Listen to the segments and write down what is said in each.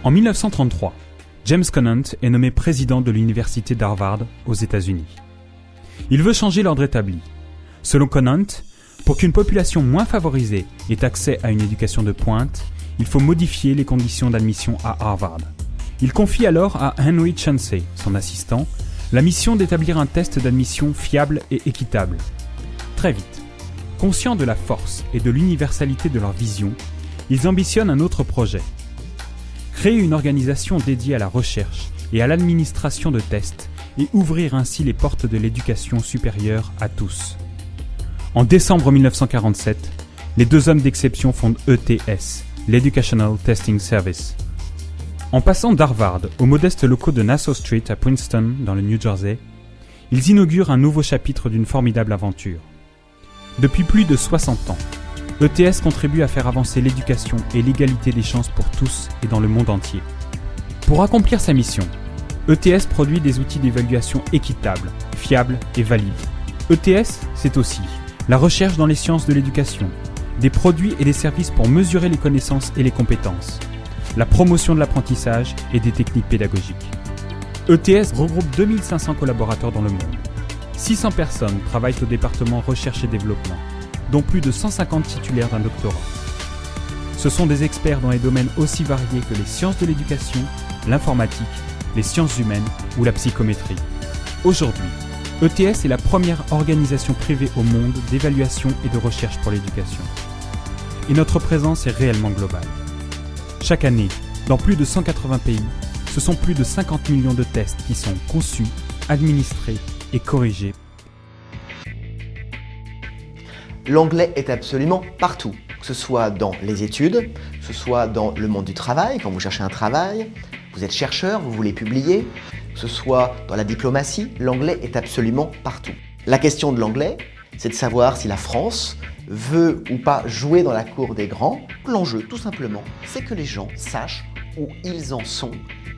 En 1933, James Conant est nommé président de l'université d'Harvard aux États-Unis. Il veut changer l'ordre établi. Selon Conant, pour qu'une population moins favorisée ait accès à une éducation de pointe, il faut modifier les conditions d'admission à Harvard. Il confie alors à Henry Chauncey, son assistant, la mission d'établir un test d'admission fiable et équitable. Très vite, conscients de la force et de l'universalité de leur vision, ils ambitionnent un autre projet. Créer une organisation dédiée à la recherche et à l'administration de tests et ouvrir ainsi les portes de l'éducation supérieure à tous. En décembre 1947, les deux hommes d'exception fondent ETS, l'Educational Testing Service. En passant d'Harvard aux modestes locaux de Nassau Street à Princeton, dans le New Jersey, ils inaugurent un nouveau chapitre d'une formidable aventure. Depuis plus de 60 ans, ETS contribue à faire avancer l'éducation et l'égalité des chances pour tous et dans le monde entier. Pour accomplir sa mission, ETS produit des outils d'évaluation équitables, fiables et valides. ETS, c'est aussi la recherche dans les sciences de l'éducation, des produits et des services pour mesurer les connaissances et les compétences, la promotion de l'apprentissage et des techniques pédagogiques. ETS regroupe 2500 collaborateurs dans le monde. 600 personnes travaillent au département recherche et développement, dont plus de 150 titulaires d'un doctorat. Ce sont des experts dans les domaines aussi variés que les sciences de l'éducation, l'informatique, les sciences humaines ou la psychométrie. Aujourd'hui, ETS est la première organisation privée au monde d'évaluation et de recherche pour l'éducation. Et notre présence est réellement globale. Chaque année, dans plus de 180 pays, ce sont plus de 50 millions de tests qui sont conçus, administrés et corrigés. L'anglais est absolument partout, que ce soit dans les études, que ce soit dans le monde du travail, quand vous cherchez un travail, vous êtes chercheur, vous voulez publier, que ce soit dans la diplomatie, l'anglais est absolument partout. La question de l'anglais, c'est de savoir si la France veut ou pas jouer dans la cour des grands. L'enjeu, tout simplement, c'est que les gens sachent où ils en sont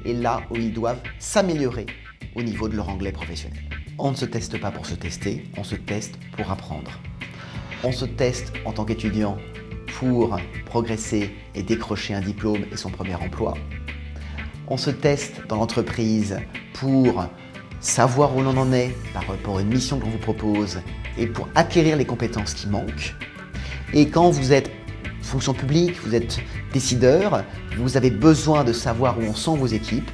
et là où ils doivent s'améliorer au niveau de leur anglais professionnel. On ne se teste pas pour se tester, on se teste pour apprendre. On se teste en tant qu'étudiant pour progresser et décrocher un diplôme et son premier emploi. On se teste dans l'entreprise pour savoir où l'on en est par rapport à une mission qu'on vous propose et pour acquérir les compétences qui manquent. Et quand vous êtes fonction publique, vous êtes décideur, vous avez besoin de savoir où en sont vos équipes,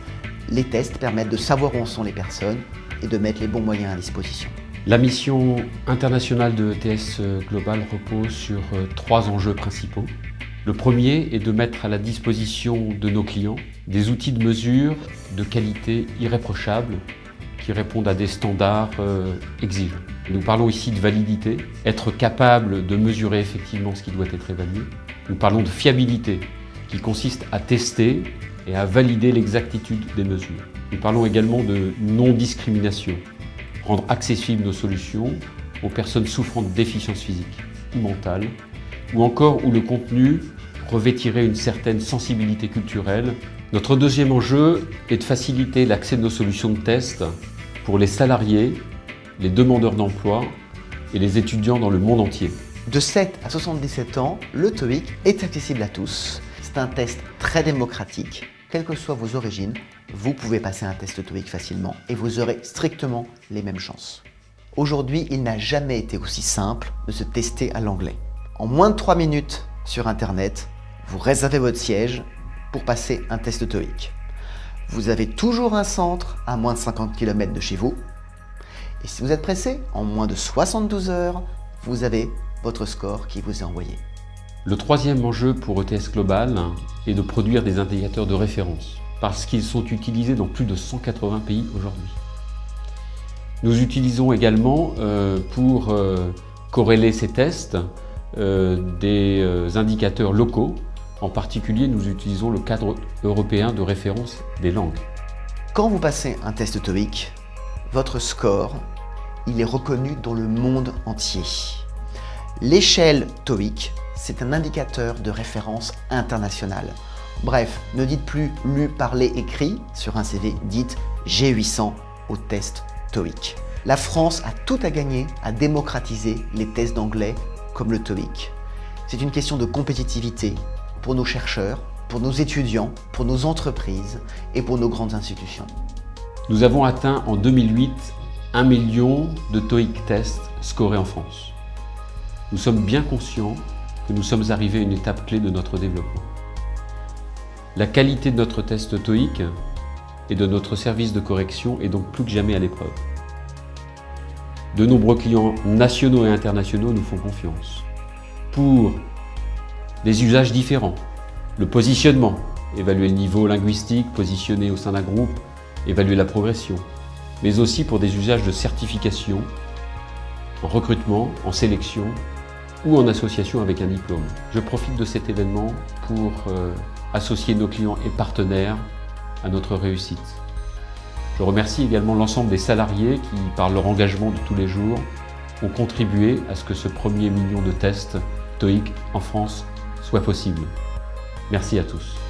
les tests permettent de savoir où en sont les personnes et de mettre les bons moyens à disposition. La mission internationale de ETS Global repose sur 3 enjeux principaux. Le premier est de mettre à la disposition de nos clients des outils de mesure de qualité irréprochables qui répondent à des standards exigeants. Nous parlons ici de validité, être capable de mesurer effectivement ce qui doit être évalué. Nous parlons de fiabilité, qui consiste à tester et à valider l'exactitude des mesures. Nous parlons également de non-discrimination, rendre accessibles nos solutions aux personnes souffrant de déficiences physiques ou mentales, ou encore où le contenu revêtirait une certaine sensibilité culturelle. Notre deuxième enjeu est de faciliter l'accès de nos solutions de test pour les salariés, les demandeurs d'emploi et les étudiants dans le monde entier. De 7 à 77 ans, le TOEIC est accessible à tous. C'est un test très démocratique. Quelles que soient vos origines, vous pouvez passer un test TOEIC facilement et vous aurez strictement les mêmes chances. Aujourd'hui, il n'a jamais été aussi simple de se tester à l'anglais. En moins de 3 minutes sur Internet, vous réservez votre siège pour passer un test TOEIC. Vous avez toujours un centre à moins de 50 km de chez vous. Et si vous êtes pressé, en moins de 72 heures, vous avez votre score qui vous est envoyé. Le troisième enjeu pour ETS Global est de produire des indicateurs de référence, parce qu'ils sont utilisés dans plus de 180 pays aujourd'hui. Nous utilisons également pour corréler ces tests des indicateurs locaux. En particulier, nous utilisons le cadre européen de référence des langues. Quand vous passez un test TOEIC, votre score, il est reconnu dans le monde entier. L'échelle TOEIC, c'est un indicateur de référence international. Bref, ne dites plus lu, parlé, écrit sur un CV, dites G800 au test TOEIC. La France a tout à gagner à démocratiser les tests d'anglais comme le TOEIC. C'est une question de compétitivité pour nos chercheurs, pour nos étudiants, pour nos entreprises et pour nos grandes institutions. Nous avons atteint en 2008 1 million de TOEIC tests scorés en France. Nous sommes bien conscients que nous sommes arrivés à une étape clé de notre développement. La qualité de notre test TOEIC et de notre service de correction est donc plus que jamais à l'épreuve. De nombreux clients nationaux et internationaux nous font confiance pour des usages différents. Le positionnement, évaluer le niveau linguistique, positionner au sein d'un groupe, évaluer la progression, mais aussi pour des usages de certification, en recrutement, en sélection ou en association avec un diplôme. Je profite de cet événement pour associer nos clients et partenaires à notre réussite. Je remercie également l'ensemble des salariés qui, par leur engagement de tous les jours, ont contribué à ce que ce premier million de tests TOEIC en France soit possible. Merci à tous.